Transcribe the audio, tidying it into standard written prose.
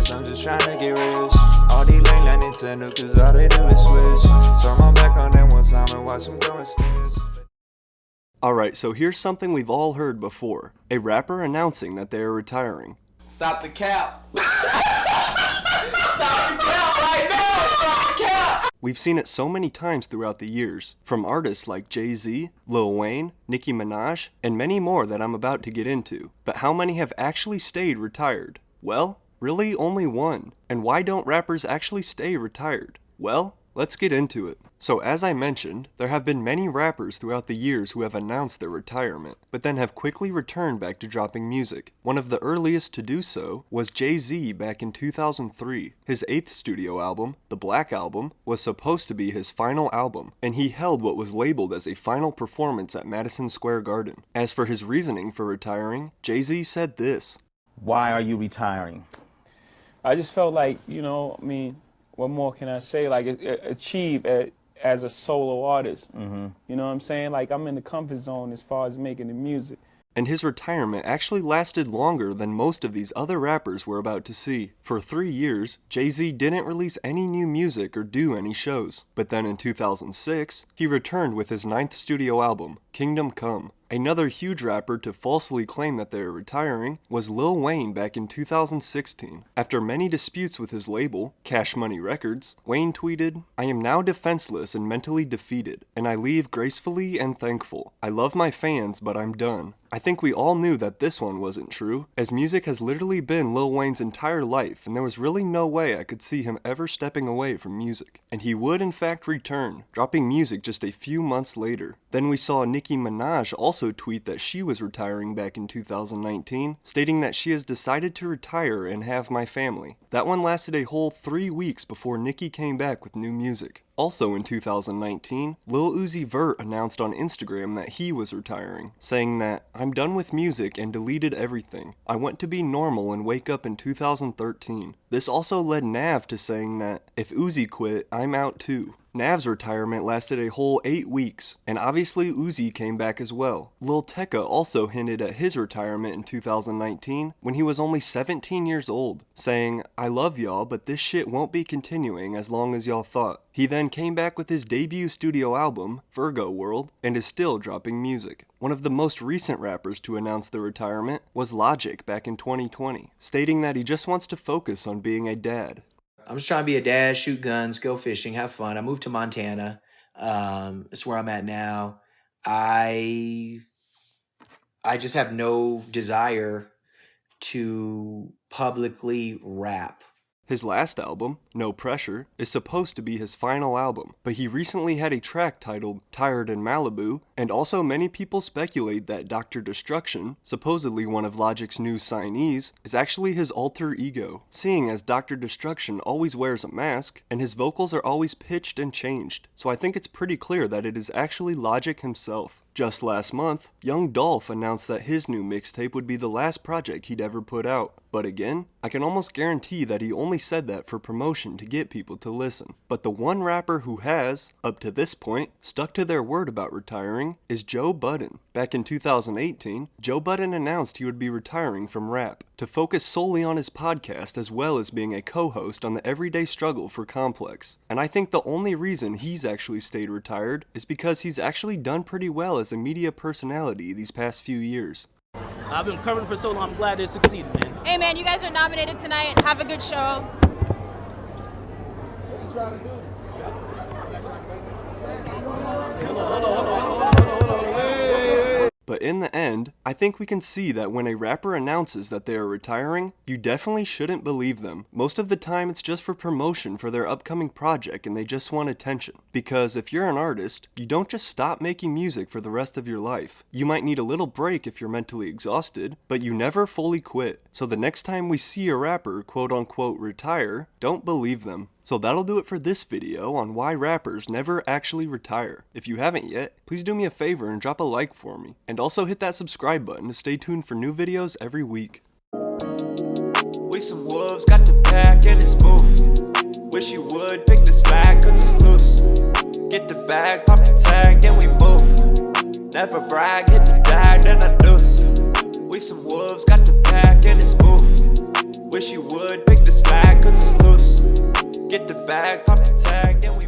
honest, I'm just trying to get rich. All these lame like Nintendo, cause all they do is switch. Turn my back on them one time and watch them go and snitch. Alright, so here's something we've all heard before. A rapper announcing that they are retiring. Stop the cap. Stop the cap right now. Stop the cap. We've seen it so many times throughout the years, from artists like Jay-Z, Lil Wayne, Nicki Minaj, and many more that I'm about to get into. But how many have actually stayed retired? Well, really only one. And why don't rappers actually stay retired? Well, let's get into it. So as I mentioned, there have been many rappers throughout the years who have announced their retirement, but then have quickly returned back to dropping music. One of the earliest to do so was Jay-Z back in 2003. His 8th studio album, the Black Album, was supposed to be his final album, and he held what was labeled as a final performance at Madison Square Garden. As for his reasoning for retiring, Jay-Z said this. Why are you retiring? I just felt like, what more can I say? Like, achieve as a solo artist. You know what I'm saying? Like, I'm in the comfort zone as far as making the music. And his retirement actually lasted longer than most of these other rappers we're about to see. For 3 years, Jay-Z didn't release any new music or do any shows. But then in 2006, he returned with his 9th studio album, Kingdom Come. Another huge rapper to falsely claim that they are retiring was Lil Wayne back in 2016. After many disputes with his label, Cash Money Records, Wayne tweeted, "I am now defenseless and mentally defeated, and I leave gracefully and thankful. I love my fans, but I'm done." I think we all knew that this one wasn't true, as music has literally been Lil Wayne's entire life, and there was really no way I could see him ever stepping away from music. And he would in fact return, dropping music just a few months later. Then we saw Nicki Minaj also tweet that she was retiring back in 2019, stating that she has decided to retire and have my family. That one lasted a whole 3 weeks before Nicki came back with new music. Also in 2019, Lil Uzi Vert announced on Instagram that he was retiring, saying that, "I'm done with music and deleted everything. I want to be normal and wake up in 2013. This also led Nav to saying that, "If Uzi quit, I'm out too." Nav's retirement lasted a whole 8 weeks, and obviously Uzi came back as well. Lil Tecca also hinted at his retirement in 2019 when he was only 17 years old, saying, "I love y'all, but this shit won't be continuing as long as y'all thought." He then came back with his debut studio album, Virgo World, and is still dropping music. One of the most recent rappers to announce their retirement was Logic back in 2020, stating that he just wants to focus on being a dad. I'm just trying to be a dad, shoot guns, go fishing, have fun. I moved to Montana. It's where I'm at now. I just have no desire to publicly rap. His last album, No Pressure, is supposed to be his final album, but he recently had a track titled Tired in Malibu, and also many people speculate that Dr. Destruction, supposedly one of Logic's new signees, is actually his alter ego, seeing as Dr. Destruction always wears a mask, and his vocals are always pitched and changed, so I think it's pretty clear that it is actually Logic himself. Just last month, Young Dolph announced that his new mixtape would be the last project he'd ever put out. But again, I can almost guarantee that he only said that for promotion to get people to listen. But the one rapper who has, up to this point, stuck to their word about retiring is Joe Budden. Back in 2018, Joe Budden announced he would be retiring from rap to focus solely on his podcast as well as being a co-host on the Everyday Struggle for Complex. And I think the only reason he's actually stayed retired is because he's actually done pretty well as a media personality these past few years. I've been covering for so long, I'm glad they succeeded, man. Hey man, you guys are nominated tonight. Have a good show. But in the end, I think we can see that when a rapper announces that they are retiring, you definitely shouldn't believe them. Most of the time it's just for promotion for their upcoming project and they just want attention. Because if you're an artist, you don't just stop making music for the rest of your life. You might need a little break if you're mentally exhausted, but you never fully quit. So the next time we see a rapper quote unquote retire, don't believe them. So that'll do it for this video on why rappers never actually retire. If you haven't yet, please do me a favor and drop a like for me. And also hit that subscribe button to stay tuned for new videos every week. We some wolves, got the pack and it's boof. Wish you would pick the slack cause it's loose. Get the bag, pop the tag, then we move. Never brag, hit the bag, then I deuce. We some wolves, got the pack and it's boof. Wish Wish you would pick the slack, cause it's loose. Get the bag, pop the tag, then we